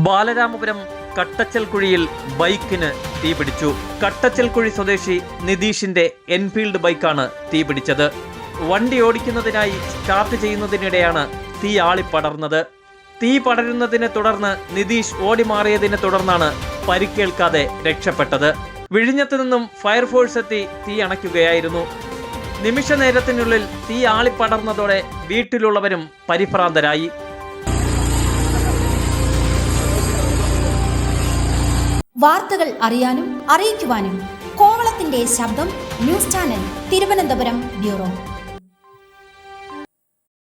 ബാലരാമപുരം കട്ടച്ചൽക്കുഴിയിൽ ബൈക്കിന് തീപിടിച്ചു. കട്ടച്ചൽക്കുഴി സ്വദേശി നിതീഷിന്റെ എൻഫീൽഡ് ബൈക്കാണ് തീപിടിച്ചത്. വണ്ടി ഓടിക്കുന്നതിനായി സ്റ്റാർട്ട് ചെയ്യുന്നതിനിടെയാണ് തീ ആളിപ്പടർന്നത്. തീ പടരുന്നതിനെ തുടർന്ന് നിതീഷ് ഓടി മാറിയതിനെ തുടർന്നാണ് പരിക്കേൽക്കാതെ രക്ഷപ്പെട്ടത്. വിഴിഞ്ഞത്ത് നിന്നും ഫയർഫോഴ്സ് എത്തി തീ അണയ്ക്കുകയായിരുന്നു. നിമിഷ നേരത്തിനുള്ളിൽ തീ ആളിപ്പടർന്നതോടെ വീട്ടിലുള്ളവരും പരിഭ്രാന്തരായി. വാർത്തകൾ അറിയാനും അറിയിക്കുവാനും കോവളത്തിന്റെ ശബ്ദം ന്യൂസ് ചാനൽ തിരുവനന്തപുരം ബ്യൂറോ.